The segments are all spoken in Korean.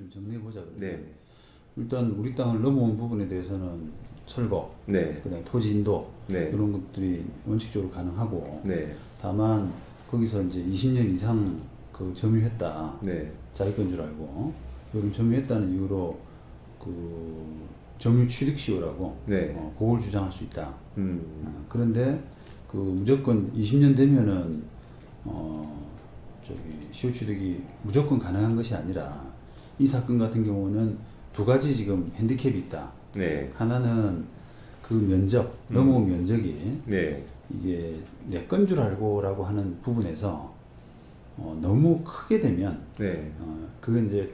좀 정리해 보자 그러면 네. 일단 우리 땅을 넘어온 부분에 대해서는 철거, 네. 그다음 토지 인도 네. 이런 것들이 원칙적으로 가능하고 네. 다만 거기서 이제 20년 이상 그 점유했다 네. 자기 건 줄 알고 이런 점유했다는 이유로 그 점유 취득 시효라고 네. 그걸 주장할 수 있다. 그런데 그 무조건 20년 되면은 저기 시효 취득이 무조건 가능한 것이 아니라 이 사건 같은 경우는 두 가지 지금 핸디캡이 있다. 네. 하나는 그 면적, 넘어온 면적이 네. 이게 내 건 줄 알고라고 하는 부분에서 너무 크게 되면 네. 그건 이제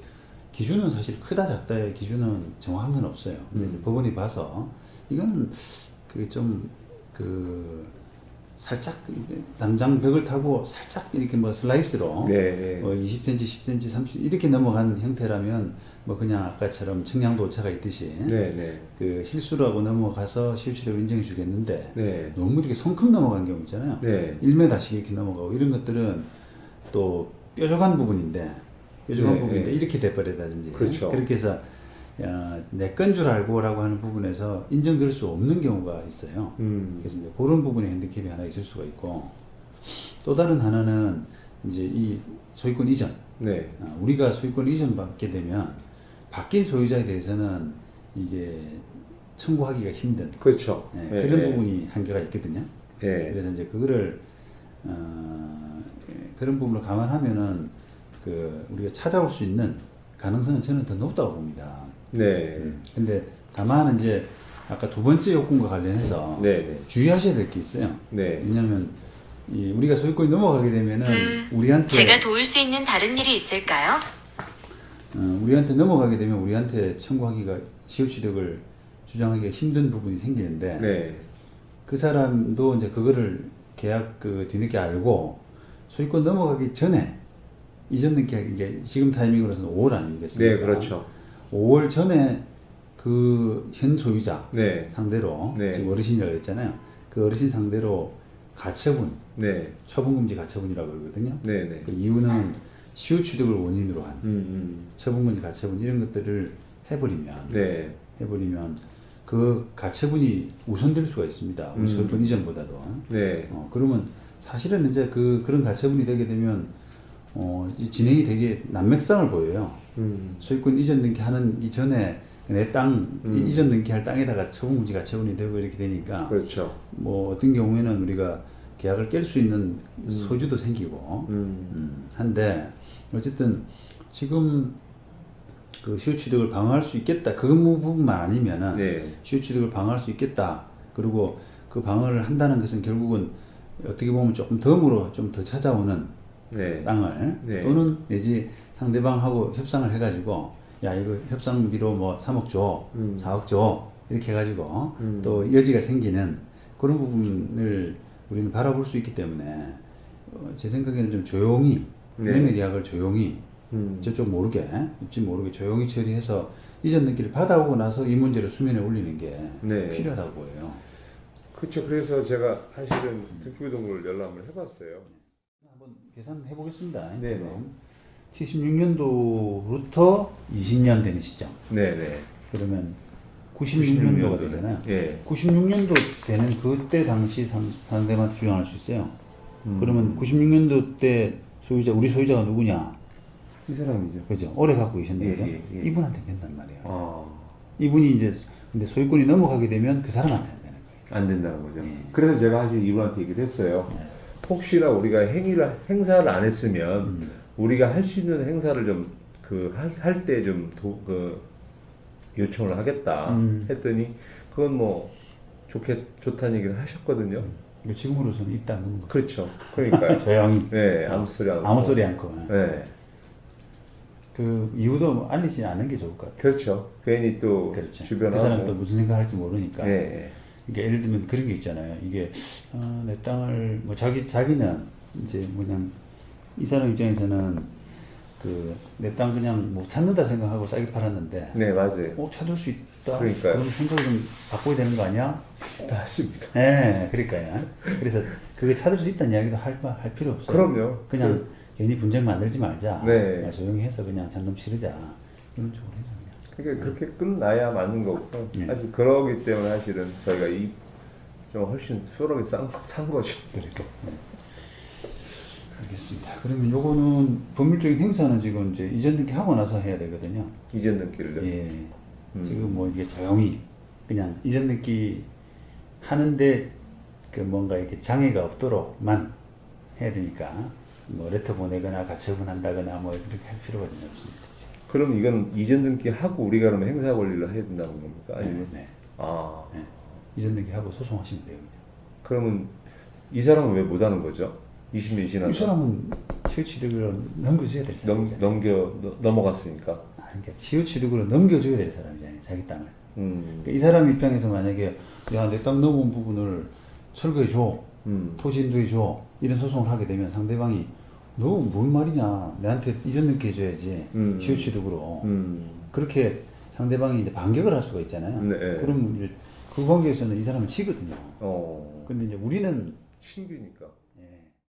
기준은 사실 크다 작다의 기준은 정확한 건 없어요. 근데 이제 법원이 봐서 이거는 그 좀 그 살짝 담장 벽을 타고 살짝 이렇게 뭐 슬라이스로 네. 20cm, 10cm, 30 이렇게 넘어간 형태라면 뭐 그냥 아까처럼 청량도 오차가 있듯이 네. 네. 그 실수로 하고 넘어가서 실추력을 인정해 주겠는데 네. 너무 이렇게 손금 넘어간 경우 있잖아요. 네. 1m씩 이렇게 넘어가고 이런 것들은 또 뾰족한 부분인데 뾰족한 네, 부분인데 네. 이렇게 돼버리다든지 그렇죠. 그렇게 해서 내 건 줄 알고라고 하는 부분에서 인정될 수 없는 경우가 있어요. 그래서 이제 그런 부분에 핸디캡이 하나 있을 수가 있고 또 다른 하나는 이제 이 소유권 이전 네. 우리가 소유권 이전 받게 되면 바뀐 소유자에 대해서는 이게 청구하기가 힘든 그렇죠. 예, 네. 그런 네. 부분이 한계가 있거든요. 네. 그래서 이제 그거를 그런 부분을 감안하면은 그 우리가 찾아올 수 있는 가능성은 저는 더 높다고 봅니다. 네. 근데 다만 이제 아까 두 번째 요건과 관련해서 네. 네. 주의하셔야 될 게 있어요. 네. 왜냐하면 우리가 소유권이 넘어가게 되면은 우리한테 제가 도울 수 있는 다른 일이 있을까요? 우리한테 넘어가게 되면 우리한테 청구하기가 시효취득을 주장하기가 힘든 부분이 생기는데 네. 그 사람도 이제 그거를 계약 그 뒤늦게 알고 소유권 넘어가기 전에 이전 등기 이게 지금 타이밍으로서는 5월 아니겠습니까? 네. 그렇죠. 5월 전에 그 현 소유자 네. 상대로 네. 지금 어르신이라고 그랬잖아요. 그 어르신 상대로 가처분, 네. 처분금지 가처분이라고 그러거든요. 네. 네. 그 이유는 시효취득을 원인으로 한 음. 처분금지 가처분 이런 것들을 해버리면 네. 그 가처분이 우선될 수가 있습니다. 우리 소유권 이전보다도. 네. 그러면 사실은 이제 그런 가처분이 되게 되면 이 진행이 되게 난맥상을 보여요. 소유권 이전 등기하는 이전에 내 땅 이전 등기할 땅에다가 처분금지 가처분이 되고 이렇게 되니까 그렇죠. 뭐 어떤 경우에는 우리가 계약을 깰 수 있는 소지도 생기고 한데 어쨌든 지금 그 시효취득을 방어할 수 있겠다 그 부분만 아니면은 네. 시효취득을 방어할 수 있겠다 그리고 그 방어를 한다는 것은 결국은 어떻게 보면 조금 덤으로 좀 더 찾아오는 네. 땅을 네. 또는 내지 상대방하고 협상을 해가지고 야 이거 협상비로 뭐 3억 줘 4억 줘 이렇게 해가지고 또 여지가 생기는 그런 부분을 우리는 바라볼 수 있기 때문에 제 생각에는 좀 조용히 네. 매매 계약을 조용히 저쪽 모르게 입지 모르게 조용히 처리해서 이전 등기를 받아오고 나서 이 문제를 수면에 올리는 게 네. 필요하다고 보여요. 그렇죠. 그래서 제가 사실은 등기부등록을 열람을 해봤어요. 한번 계산해 보겠습니다. 네. 76년도부터 20년 되는 시점. 네네. 그러면 96년도가 96년도. 되잖아요. 예. 96년도 되는 그때 당시 상대방한테 주장할 수 있어요. 그러면 96년도 때 우리 소유자가 누구냐? 이 사람이죠. 그죠? 오래 갖고 계셨는데, 예, 그죠? 예, 예. 이분한테 된단 말이에요. 아, 이분이 이제, 근데 소유권이 넘어가게 되면 그 사람한테 안 되는 거예요. 안 된다는 거죠. 예. 그래서 제가 사실 이분한테 얘기를 했어요. 혹시나 우리가 행사를 안 했으면 우리가 할 수 있는 행사를 좀 할 때 좀 요청을 하겠다 했더니 그건 뭐 좋다는 얘기를 하셨거든요. 이거 지금으로서는 입도 안 넣는 거. 그렇죠. 그러니까요. 조용히. 네, 아무 소리 안 아무 하고. 소리 않고. 네, 그 이유도 알리지 않는 게 좋을 것 같아요. 그렇죠. 괜히 또 그렇죠. 주변하고. 그 사람 또 무슨 생각할지 모르니까. 네, 그러니까 예를 들면 그런 게 있잖아요. 이게 내 땅을 뭐 자기는 이제 그냥 이 사람 입장에서는 그 내 땅 그냥 뭐 찾는다 생각하고 싸게 팔았는데 네 맞아요. 찾을 수 있다. 그러니까요. 그럼 생각을 좀 바꿔야 되는 거 아니야? 맞습니다. 네, 그러니까요. 그래서 그게 찾을 수 있다는 이야기도 할 필요 없어요. 그럼요. 그냥 괜히 분쟁 만들지 말자. 네. 조용히 해서 그냥 잔금 치르자. 이런 쪽으로 해서 그냥. 그게 그렇게 끝나야 맞는 거고 네. 사실 그러기 때문에 사실은 저희가 이 좀 훨씬 수월하게 산 거죠. 그러니까. 알겠습니다. 그러면 요거는 법률적인 행사는 지금 이제 이전 등기 하고 나서 해야 되거든요. 이전 등기를요. 예. 지금 뭐 이게 조용히 그냥 이전 등기 하는데 그 뭔가 이렇게 장애가 없도록만 해야 되니까 뭐 레터 보내거나 가처분한다거나 뭐 이렇게 할 필요가 전혀 없습니다. 그럼 이건 이전 등기 하고 우리가 그러면 행사 권리를 해야 된다는 겁니까? 아니면 네. 아 네. 이전 등기 하고 소송하시면 돼요. 그러면 이 사람은 왜 못하는 거죠? 20년 지난 이 사람은 치유취득으로 넘겨줘야 될 사람이잖아요. 넘어갔으니까. 그러니까 치유취득으로 넘겨줘야 될 사람이잖아요. 자기 땅을. 음. 그러니까 이 사람 입장에서 만약에 야 내 땅 넘어온 부분을 철거해줘, 토지 인도해줘 이런 소송을 하게 되면 상대방이 너 뭔 말이냐 내한테 이전 등기 해줘야지 치유취득으로 그렇게 상대방이 이제 반격을 할 수가 있잖아요. 네. 그럼 이제 그 관계에서는 이 사람은 지거든요. 어. 근데 이제 우리는 신규니까.